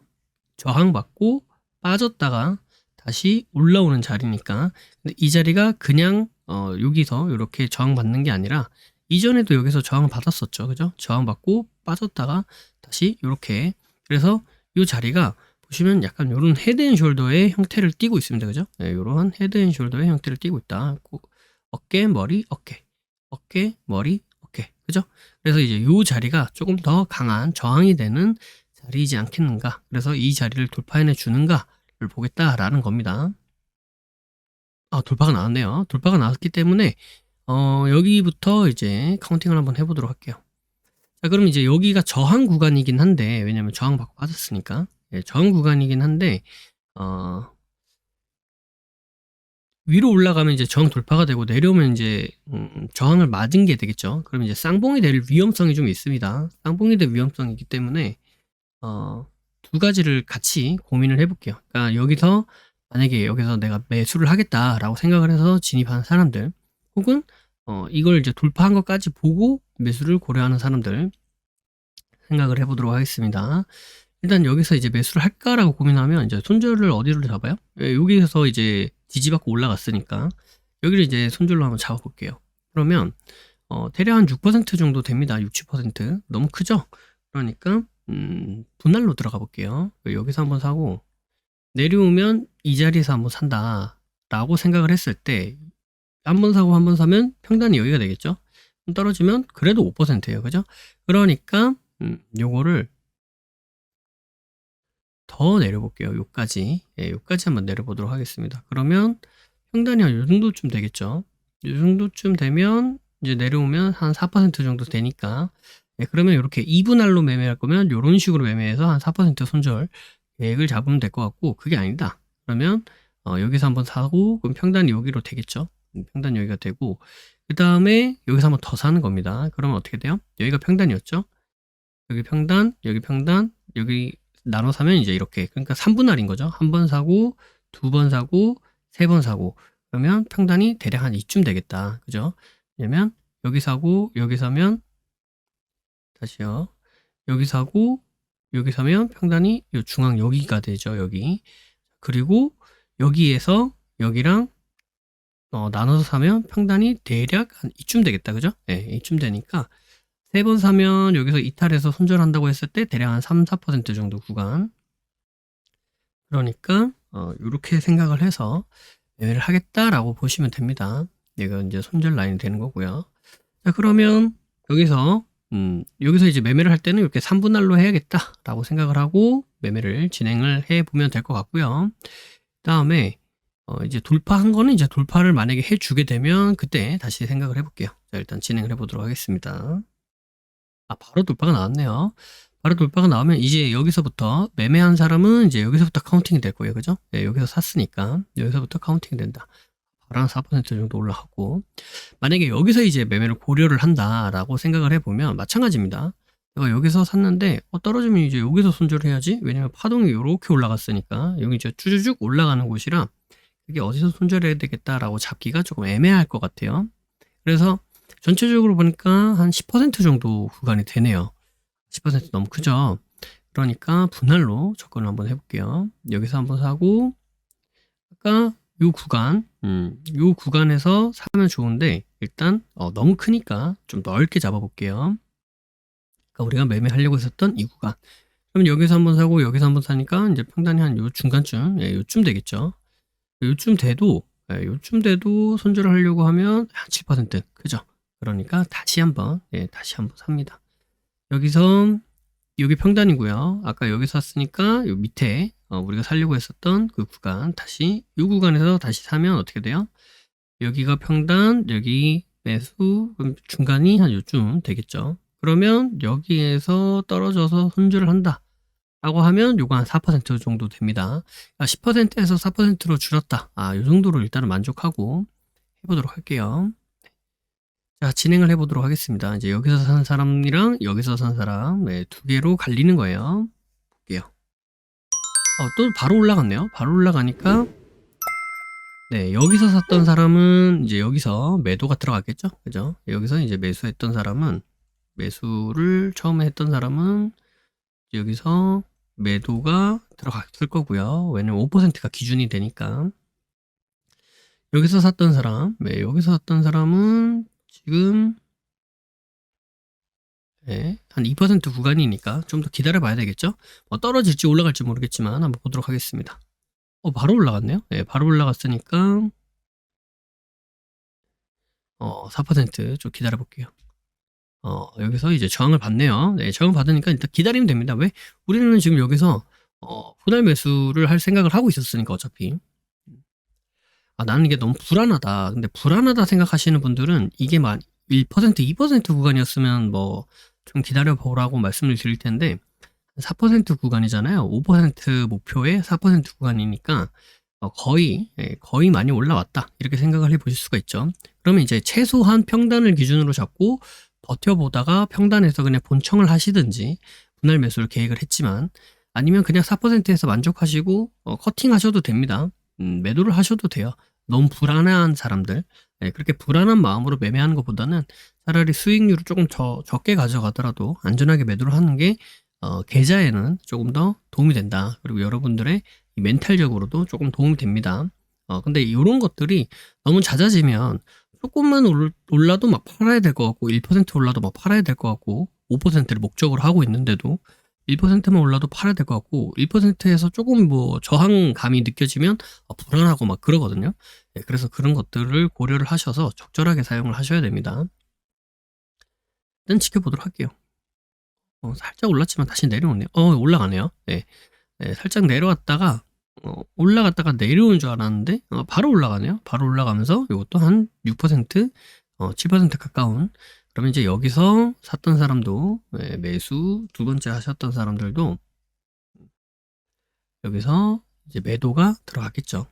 저항받고 빠졌다가 다시 올라오는 자리니까. 근데 이 자리가 그냥 여기서 이렇게 저항받는 게 아니라 이전에도 여기서 저항을 받았었죠. 그죠? 저항받고 빠졌다가 다시 이렇게. 그래서 이 자리가 보시면 약간 이런 헤드앤숄더의 형태를 띠고 있습니다. 그죠? 네, 이런 헤드앤숄더의 형태를 띠고 있다. 어깨, 머리, 어깨. 어깨, 머리, 어깨. 그죠? 그래서 이제 이 자리가 조금 더 강한 저항이 되는 자리이지 않겠는가. 그래서 이 자리를 돌파해내 주는가를 보겠다라는 겁니다. 돌파가 나왔네요. 돌파가 나왔기 때문에 여기부터 이제 카운팅을 한번 해보도록 할게요. 자, 그럼 이제 여기가 저항 구간이긴 한데, 왜냐면 저항 받고 빠졌으니까. 예, 저항 구간이긴 한데, 위로 올라가면 이제 저항 돌파가 되고, 내려오면 이제, 저항을 맞은 게 되겠죠. 그럼 이제 쌍봉이 될 위험성이 좀 있습니다. 쌍봉이 될 위험성이 있기 때문에, 두 가지를 같이 고민을 해볼게요. 그러니까 여기서, 만약에 여기서 내가 매수를 하겠다라고 생각을 해서 진입하는 사람들, 혹은 이걸 이제 돌파한 것까지 보고 매수를 고려하는 사람들 생각을 해보도록 하겠습니다. 일단 여기서 이제 매수를 할까라고 고민하면 이제 손절을 어디로 잡아요? 여기에서 이제 지지받고 올라갔으니까 여기를 이제 손절로 한번 잡아볼게요. 그러면 대략 한 6% 정도 됩니다. 6, 7% 너무 크죠? 그러니까 분할로 들어가 볼게요. 여기서 한번 사고 내려오면 이 자리에서 한번 산다 라고 생각을 했을 때 한 번 사고 한 번 사면 평단이 여기가 되겠죠. 떨어지면 그래도 5%예요. 그죠? 그러니까 요거를 더 내려볼게요. 요까지. 예, 요까지 한번 내려보도록 하겠습니다. 그러면 평단이 한 요 정도쯤 되겠죠. 요 정도쯤 되면 이제 내려오면 한 4% 정도 되니까 그러면 이렇게 2분할로 매매할 거면 이런 식으로 매매해서 한 4% 손절 계획을 잡으면 될 것 같고 그게 아니다. 그러면 여기서 한번 사고 그럼 평단이 여기로 되겠죠. 평단 여기가 되고 그 다음에 여기서 한번 더 사는 겁니다. 그러면 어떻게 돼요? 여기가 평단이었죠. 여기 평단, 여기 평단, 여기 나눠 사면 이제 이렇게 그러니까 3분할인 거죠. 한 번 사고 두 번 사고 세 번 사고 그러면 평단이 대략 한 이쯤 되겠다. 그죠? 왜냐면 여기 사고 여기 사면 다시요. 여기 사고 여기 사면 평단이 요 중앙 여기가 되죠. 여기. 그리고 여기에서 여기랑 나눠서 사면 평단이 대략 한 이쯤 되겠다. 그죠? 네, 이쯤 되니까 세 번 사면 여기서 이탈해서 손절한다고 했을 때 대략 한 3, 4% 정도 구간. 그러니까 이렇게 생각을 해서 매매를 하겠다라고 보시면 됩니다. 얘가 이제 손절 라인이 되는 거고요. 자, 그러면 여기서 여기서 이제 매매를 할 때는 이렇게 3분할로 해야겠다라고 생각을 하고 매매를 진행을 해 보면 될 것 같고요. 그다음에 이제 돌파한 거는 이제 돌파를 만약에 해 주게 되면 그때 다시 생각을 해 볼게요. 자, 일단 진행을 해 보도록 하겠습니다. 바로 돌파가 나왔네요. 바로 돌파가 나오면 이제 여기서부터 매매한 사람은 이제 여기서부터 카운팅이 될 거예요. 그죠? 네, 여기서 샀으니까 여기서부터 카운팅이 된다. 바로 한 4% 정도 올라가고, 만약에 여기서 이제 매매를 고려를 한다라고 생각을 해보면 마찬가지입니다. 내가 여기서 샀는데 떨어지면 이제 여기서 손절을 해야지. 왜냐면 파동이 이렇게 올라갔으니까 여기 이제 쭈쭈쭉 올라가는 곳이라 이게 어디서 손절해야 되겠다라고 잡기가 조금 애매할 것 같아요. 그래서 전체적으로 보니까 한 10% 정도 구간이 되네요. 10% 너무 크죠? 그러니까 분할로 접근을 한번 해볼게요. 여기서 한번 사고, 아까 요 구간에서 사면 좋은데, 일단 너무 크니까 좀 넓게 잡아볼게요. 그러니까 우리가 매매하려고 했었던 이 구간. 그럼 여기서 한번 사고 여기서 한번 사니까 이제 평단이 한 요 중간쯤, 요쯤 되겠죠. 요쯤 돼도 손절을 하려고 하면 한 7% 그죠? 그러니까 다시 한번 삽니다. 여기서 여기 평단이고요. 아까 여기서 샀으니까 요 밑에 우리가 살려고 했었던 그 구간, 다시 이 구간에서 다시 사면 어떻게 돼요? 여기가 평단, 여기 매수, 그럼 중간이 한 요쯤 되겠죠. 그러면 여기에서 떨어져서 손절을 한다 라고 하면 요거 한 4% 정도 됩니다. 10%에서 4%로 줄었다. 요 정도로 일단은 만족하고 해보도록 할게요. 자, 진행을 해보도록 하겠습니다. 이제 여기서 산 사람이랑 여기서 산 사람, 두 개로 갈리는 거예요. 볼게요. 또 바로 올라갔네요. 바로 올라가니까, 여기서 샀던 사람은 이제 여기서 매도가 들어갔겠죠? 그죠? 여기서 이제 매수했던 사람은, 매수를 처음에 했던 사람은 여기서 매도가 들어갔을 거고요. 왜냐면 5%가 기준이 되니까. 여기서 샀던 사람, 여기서 샀던 사람은 지금 한 2% 구간이니까 좀 더 기다려 봐야 되겠죠? 떨어질지 올라갈지 모르겠지만 한번 보도록 하겠습니다. 바로 올라갔네요. 바로 올라갔으니까 4% 기다려 볼게요. 여기서 이제 저항을 받네요. 저항을 받으니까 일단 기다리면 됩니다. 왜? 우리는 지금 여기서 분할 매수를 할 생각을 하고 있었으니까 어차피. 나는 이게 너무 불안하다. 근데 불안하다 생각하시는 분들은 이게 막 1%, 2% 구간이었으면 뭐 좀 기다려보라고 말씀을 드릴 텐데 4% 구간이잖아요. 5% 목표에 4% 구간이니까 거의 많이 올라왔다. 이렇게 생각을 해보실 수가 있죠. 그러면 이제 최소한 평단을 기준으로 잡고 버텨보다가 평단에서 그냥 본청을 하시든지 분할 매수를 계획을 했지만 아니면 그냥 4%에서 만족하시고 커팅하셔도 됩니다. 매도를 하셔도 돼요. 너무 불안한 사람들, 그렇게 불안한 마음으로 매매하는 것보다는 차라리 수익률을 조금 적게 가져가더라도 안전하게 매도를 하는 게 계좌에는 조금 더 도움이 된다. 그리고 여러분들의 이 멘탈적으로도 조금 도움이 됩니다. 근데 이런 것들이 너무 잦아지면 조금만 올라도 막 팔아야 될 것 같고 1% 올라도 막 팔아야 될 것 같고 5%를 목적으로 하고 있는데도 1%만 올라도 팔아야 될 것 같고 1%에서 조금 뭐 저항감이 느껴지면 불안하고 막 그러거든요. 그래서 그런 것들을 고려를 하셔서 적절하게 사용을 하셔야 됩니다. 일단 지켜보도록 할게요. 살짝 올랐지만 다시 내려오네요. 올라가네요. 살짝 내려왔다가 올라갔다가 내려오는 줄 알았는데 바로 올라가네요. 바로 올라가면서 이것도 한 6%, 7% 가까운. 그러면 이제 여기서 샀던 사람도 매수 두 번째 하셨던 사람들도 여기서 이제 매도가 들어갔겠죠.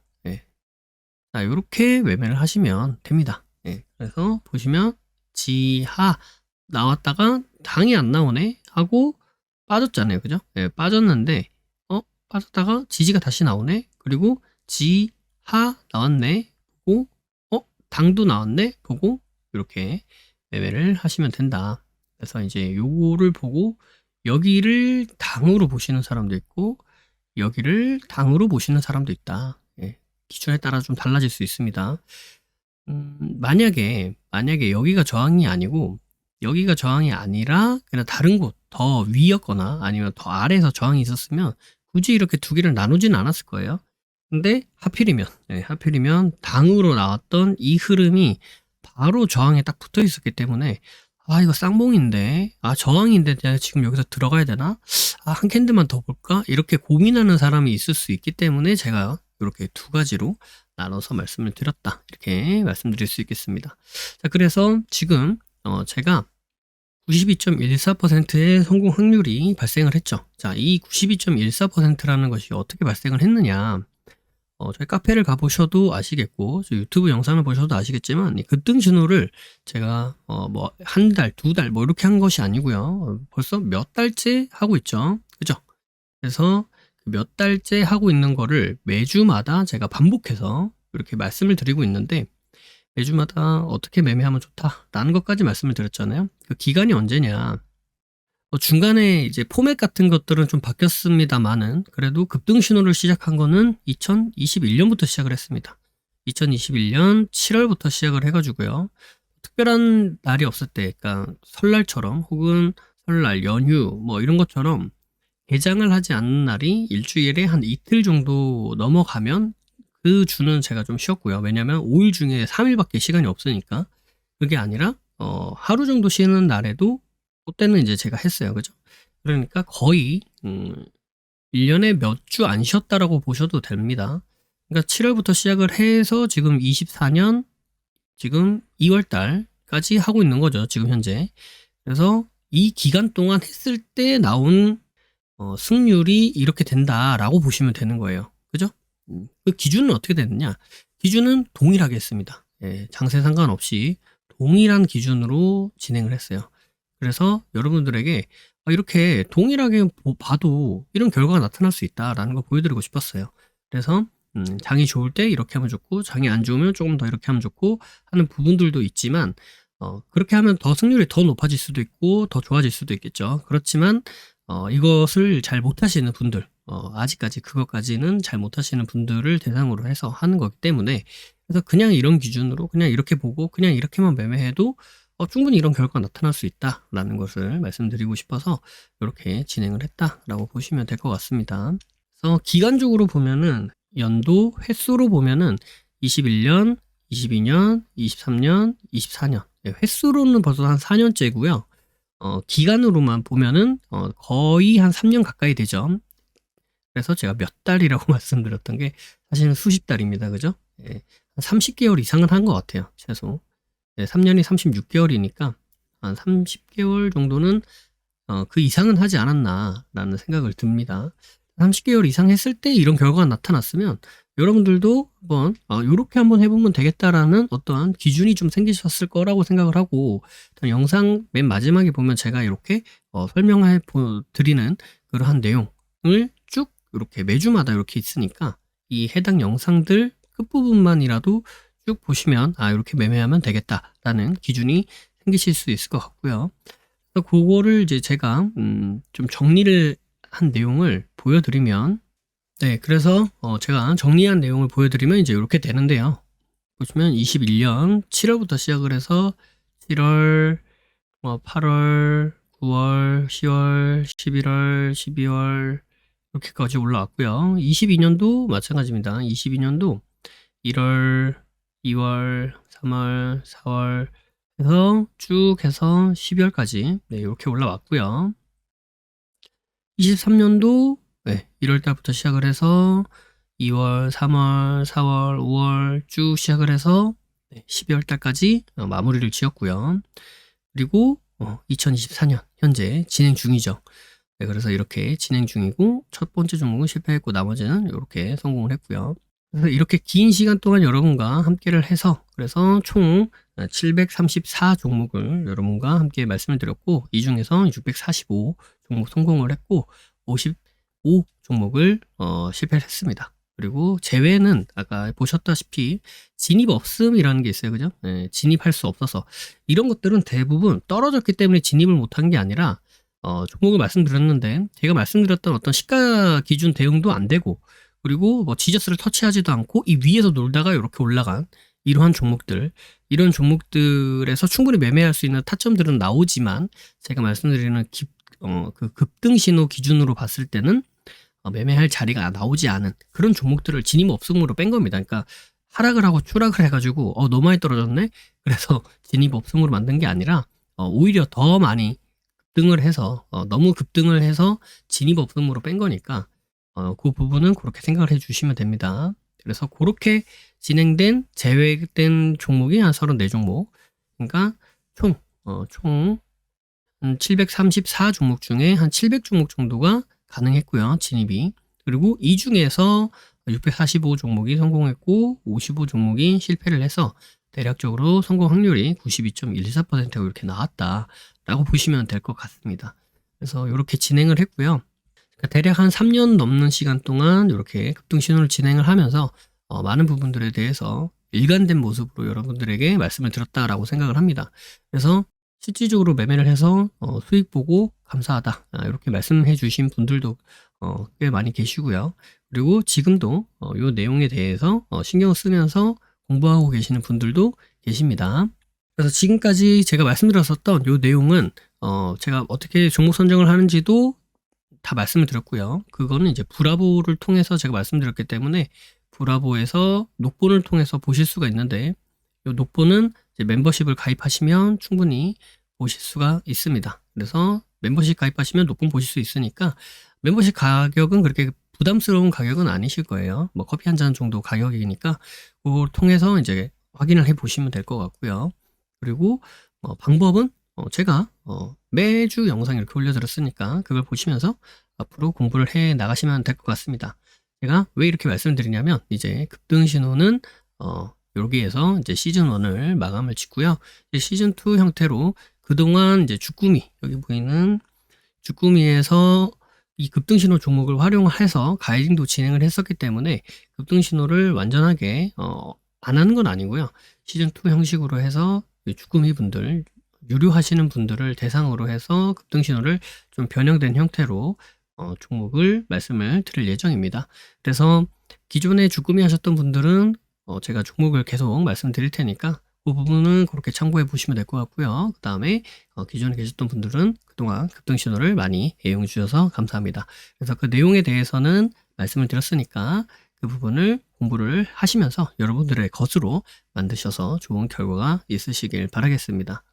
자, 이렇게 매매를 하시면 됩니다. 그래서 보시면 지하 나왔다가 당이 안 나오네 하고 빠졌잖아요. 그죠? 빠졌는데 빠졌다가 지지가 다시 나오네. 그리고 지하 나왔네. 보고 당도 나왔네. 보고 이렇게 매매를 하시면 된다. 그래서 이제 요거를 보고 여기를 당으로 보시는 사람도 있고 여기를 당으로 보시는 사람도 있다. 기준에 따라 좀 달라질 수 있습니다. 만약에 여기가 저항이 아니고 여기가 저항이 아니라 그냥 다른 곳 더 위였거나 아니면 더 아래에서 저항이 있었으면 굳이 이렇게 두 개를 나누지는 않았을 거예요. 근데 하필이면 당으로 나왔던 이 흐름이 바로 저항에 딱 붙어 있었기 때문에 이거 쌍봉인데, 저항인데 내가 지금 여기서 들어가야 되나? 한 캔들만 더 볼까? 이렇게 고민하는 사람이 있을 수 있기 때문에 제가 이렇게 두 가지로 나눠서 말씀을 드렸다. 이렇게 말씀드릴 수 있겠습니다. 자, 그래서 지금 제가 92.14%의 성공 확률이 발생을 했죠. 자, 이 92.14%라는 것이 어떻게 발생을 했느냐? 저희 카페를 가보셔도 아시겠고, 저 유튜브 영상을 보셔도 아시겠지만, 이 급등 신호를 제가, 한 달, 두 달, 이렇게 한 것이 아니고요. 벌써 몇 달째 하고 있죠. 그죠? 그래서 몇 달째 하고 있는 거를 매주마다 제가 반복해서 이렇게 말씀을 드리고 있는데, 매주마다 어떻게 매매하면 좋다라는 것까지 말씀을 드렸잖아요. 그 기간이 언제냐? 중간에 이제 포맷 같은 것들은 좀 바뀌었습니다만은 그래도 급등 신호를 시작한 거는 2021년부터 시작을 했습니다. 2021년 7월부터 시작을 해가지고요. 특별한 날이 없을 때, 그러니까 설날처럼 혹은 설날 연휴 이런 것처럼 개장을 하지 않는 날이 일주일에 한 이틀 정도 넘어가면 그 주는 제가 좀 쉬었고요. 왜냐면 5일 중에 3일밖에 시간이 없으니까. 그게 아니라 하루 정도 쉬는 날에도 그때는 이제 제가 했어요. 그죠? 그러니까 거의 1년에 몇 주 안 쉬었다라고 보셔도 됩니다. 그러니까 7월부터 시작을 해서 지금 24년 지금 2월 달까지 하고 있는 거죠. 지금 현재. 그래서 이 기간 동안 했을 때 나온 승률이 이렇게 된다라고 보시면 되는 거예요. 그죠? 그 기준은 어떻게 되느냐? 기준은 동일하게 했습니다. 장세 상관없이 동일한 기준으로 진행을 했어요. 그래서 여러분들에게 이렇게 동일하게 봐도 이런 결과가 나타날 수 있다라는 걸 보여드리고 싶었어요. 그래서 장이 좋을 때 이렇게 하면 좋고, 장이 안 좋으면 조금 더 이렇게 하면 좋고 하는 부분들도 있지만, 그렇게 하면 더 승률이 더 높아질 수도 있고 더 좋아질 수도 있겠죠. 그렇지만 이것을 잘 못하시는 분들, 아직까지 그것까지는 잘 못하시는 분들을 대상으로 해서 하는 거기 때문에, 그래서 그냥 이런 기준으로 그냥 이렇게 보고 그냥 이렇게만 매매해도 충분히 이런 결과가 나타날 수 있다라는 것을 말씀드리고 싶어서 이렇게 진행을 했다라고 보시면 될 것 같습니다. 그래서 기간적으로 보면은 연도 횟수로 보면은 21년, 22년, 23년, 24년 횟수로는 벌써 한 4년째고요. 기간으로만 보면은 거의 한 3년 가까이 되죠. 그래서 제가 몇 달이라고 말씀드렸던 게 사실은 수십 달입니다. 그죠? 한 30개월 이상은 한 것 같아요. 최소. 3년이 36개월이니까 한 30개월 정도는 그 이상은 하지 않았나라는 생각을 듭니다. 30개월 이상 했을 때 이런 결과가 나타났으면 여러분들도 이렇게 한번 해보면 되겠다라는 어떠한 기준이 좀 생기셨을 거라고 생각을 하고, 영상 맨 마지막에 보면 제가 이렇게 설명해 드리는 그러한 내용을 쭉 이렇게 매주마다 이렇게 있으니까 이 해당 영상들 끝부분만이라도 쭉 보시면 이렇게 매매하면 되겠다라는 기준이 생기실 수 있을 것 같고요. 그래서 그거를 이제 제가 좀 정리를 한 내용을 보여드리면, 그래서 제가 정리한 내용을 보여드리면 이제 이렇게 되는데요. 보시면 21년 7월부터 시작을 해서 7월, 8월, 9월, 10월, 11월, 12월 이렇게까지 올라왔고요. 22년도 마찬가지입니다. 22년도 1월, 2월, 3월, 4월 해서 쭉 해서 12월까지 이렇게 올라왔고요. 23년도 1월 달부터 시작을 해서 2월, 3월, 4월, 5월 쭉 시작을 해서 12월 달까지 마무리를 지었고요. 그리고 2024년 현재 진행 중이죠. 그래서 이렇게 진행 중이고, 첫 번째 종목은 실패했고 나머지는 이렇게 성공을 했고요. 그래서 이렇게 긴 시간 동안 여러분과 함께를 해서 그래서 총 734 종목을 여러분과 함께 말씀을 드렸고, 이 중에서 645 종목 성공을 했고 55 종목을 실패를 했습니다. 그리고 제외는 아까 보셨다시피 진입 없음이라는 게 있어요. 그죠? 진입할 수 없어서 이런 것들은 대부분 떨어졌기 때문에 진입을 못한 게 아니라 종목을 말씀드렸는데 제가 말씀드렸던 어떤 시가 기준 대응도 안 되고, 그리고 지저스를 터치하지도 않고 이 위에서 놀다가 이렇게 올라간 이러한 종목들, 이런 종목들에서 충분히 매매할 수 있는 타점들은 나오지만 제가 말씀드리는 그 급등 신호 기준으로 봤을 때는 매매할 자리가 나오지 않은 그런 종목들을 진입 없음으로 뺀 겁니다. 그러니까 하락을 하고 추락을 해가지고 너무 많이 떨어졌네? 그래서 진입 없음으로 만든 게 아니라 오히려 더 많이 급등을 해서 너무 급등을 해서 진입 없음으로 뺀 거니까 그 부분은 그렇게 생각을 해주시면 됩니다. 그래서 그렇게 진행된 제외된 종목이 한 34종목, 그러니까 총 734 종목 중에 한 700종목 정도가 가능했고요, 진입이. 그리고 이 중에서 645 종목이 성공했고 55 종목이 실패를 해서 대략적으로 성공 확률이 92.14%가 이렇게 나왔다라고 보시면 될 것 같습니다. 그래서 이렇게 진행을 했고요. 그러니까 대략 한 3년 넘는 시간 동안 이렇게 급등 신호를 진행을 하면서 많은 부분들에 대해서 일관된 모습으로 여러분들에게 말씀을 드렸다라고 생각을 합니다. 그래서 실질적으로 매매를 해서 수익 보고 감사하다, 이렇게 말씀해 주신 분들도 꽤 많이 계시고요. 그리고 지금도 이 내용에 대해서 신경을 쓰면서 공부하고 계시는 분들도 계십니다. 그래서 지금까지 제가 말씀드렸었던 이 내용은 제가 어떻게 종목 선정을 하는지도 다 말씀을 드렸고요. 그거는 이제 브라보를 통해서 제가 말씀드렸기 때문에 브라보에서 녹본을 통해서 보실 수가 있는데, 이 녹본은 이제 멤버십을 가입하시면 충분히 보실 수가 있습니다. 그래서 멤버십 가입하시면 녹본 보실 수 있으니까 멤버십 가격은 그렇게 부담스러운 가격은 아니실 거예요. 뭐 커피 한 잔 정도 가격이니까 그걸 통해서 이제 확인을 해 보시면 될 것 같고요. 그리고 방법은 제가 매주 영상 이렇게 올려드렸으니까 그걸 보시면서 앞으로 공부를 해 나가시면 될 것 같습니다. 제가 왜 이렇게 말씀드리냐면, 이제 급등 신호는 여기에서 이제 시즌 1을 마감을 짓고요. 이제 시즌 2 형태로 그동안 이제 주꾸미, 여기 보이는 주꾸미에서 이 급등 신호 종목을 활용해서 가이딩도 진행을 했었기 때문에 급등 신호를 완전하게 안 하는 건 아니고요. 시즌 2 형식으로 해서 주꾸미 분들, 유료하시는 분들을 대상으로 해서 급등 신호를 좀 변형된 형태로 종목을 말씀을 드릴 예정입니다. 그래서 기존에 주꾸미 하셨던 분들은 제가 종목을 계속 말씀드릴 테니까 그 부분은 그렇게 참고해 보시면 될 것 같고요. 그 다음에 기존에 계셨던 분들은 그동안 급등 신호를 많이 애용해 주셔서 감사합니다. 그래서 그 내용에 대해서는 말씀을 드렸으니까 그 부분을 공부를 하시면서 여러분들의 것으로 만드셔서 좋은 결과가 있으시길 바라겠습니다.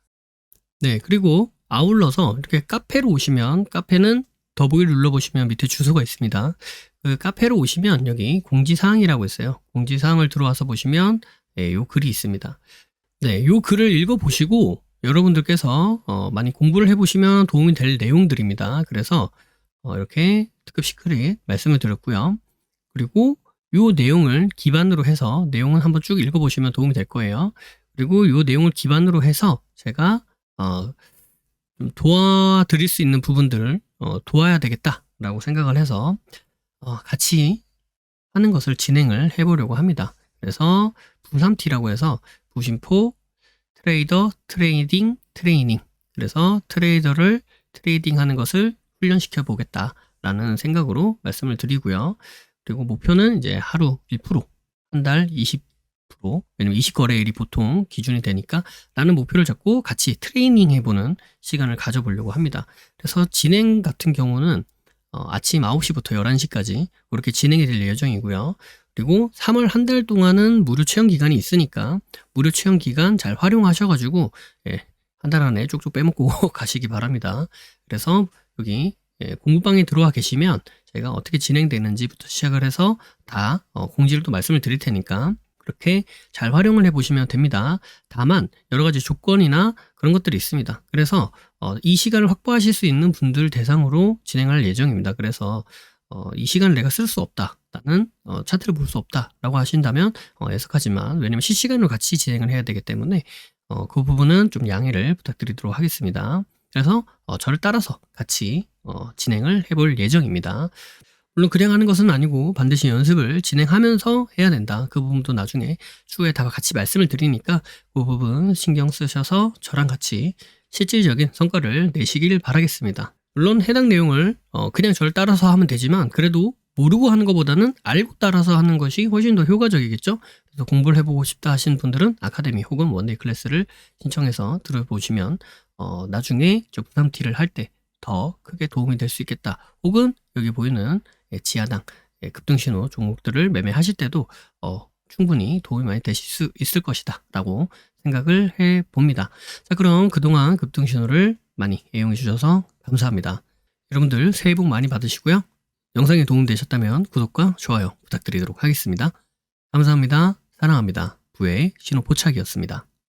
네, 그리고 아울러서 이렇게 카페로 오시면, 카페는 더보기를 눌러보시면 밑에 주소가 있습니다. 그 카페로 오시면 여기 공지사항이라고 있어요. 공지사항을 들어와서 보시면 요 글이 있습니다. 네, 요 글을 읽어보시고 여러분들께서 많이 공부를 해보시면 도움이 될 내용들입니다. 그래서 이렇게 특급 시크릿 말씀을 드렸고요. 그리고 요 내용을 기반으로 해서 내용은 한번 쭉 읽어보시면 도움이 될 거예요. 그리고 요 내용을 기반으로 해서 제가 좀 도와드릴 수 있는 부분들을 도와야 되겠다라고 생각을 해서 같이 하는 것을 진행을 해보려고 합니다. 그래서 부3T라고 해서 부심포, 트레이더, 트레이딩, 트레이닝. 그래서 트레이더를 트레이딩하는 것을 훈련시켜 보겠다라는 생각으로 말씀을 드리고요. 그리고 목표는 이제 하루 1%, 한 달 20%, 왜냐면 20거래일이 보통 기준이 되니까 라는 목표를 잡고 같이 트레이닝 해보는 시간을 가져보려고 합니다. 그래서 진행 같은 경우는 아침 9시부터 11시까지 그렇게 진행이 될 예정이고요. 그리고 3월 한 달 동안은 무료 체험 기간이 있으니까 무료 체험 기간 잘 활용하셔가지고 한 달 안에 쪽쪽 빼먹고 가시기 바랍니다. 그래서 여기 공부방에 들어와 계시면 제가 어떻게 진행되는지부터 시작을 해서 다 공지를 또 말씀을 드릴 테니까 그렇게 잘 활용을 해보시면 됩니다. 다만 여러 가지 조건이나 그런 것들이 있습니다. 그래서 이 시간을 확보하실 수 있는 분들 대상으로 진행할 예정입니다. 그래서 이 시간을 내가 쓸 수 없다, 나는 차트를 볼 수 없다 라고 하신다면 애석하지만, 왜냐면 실시간으로 같이 진행을 해야 되기 때문에 그 부분은 좀 양해를 부탁드리도록 하겠습니다. 그래서 저를 따라서 같이 진행을 해볼 예정입니다. 물론 그냥 하는 것은 아니고 반드시 연습을 진행하면서 해야 된다. 그 부분도 나중에 추후에 다 같이 말씀을 드리니까 그 부분 신경 쓰셔서 저랑 같이 실질적인 성과를 내시길 바라겠습니다. 물론 해당 내용을 그냥 저를 따라서 하면 되지만, 그래도 모르고 하는 것보다는 알고 따라서 하는 것이 훨씬 더 효과적이겠죠. 그래서 공부를 해보고 싶다 하시는 분들은 아카데미 혹은 원데이 클래스를 신청해서 들어보시면 나중에 저 부3T를 할 때 더 크게 도움이 될 수 있겠다. 혹은 여기 보이는 지하당 급등신호 종목들을 매매하실 때도 충분히 도움이 많이 되실 수 있을 것이다 라고 생각을 해봅니다. 자, 그럼 그동안 급등신호를 많이 애용해 주셔서 감사합니다. 여러분들 새해 복 많이 받으시고요. 영상이 도움되셨다면 구독과 좋아요 부탁드리도록 하겠습니다. 감사합니다. 사랑합니다. 부의 신호포착이었습니다.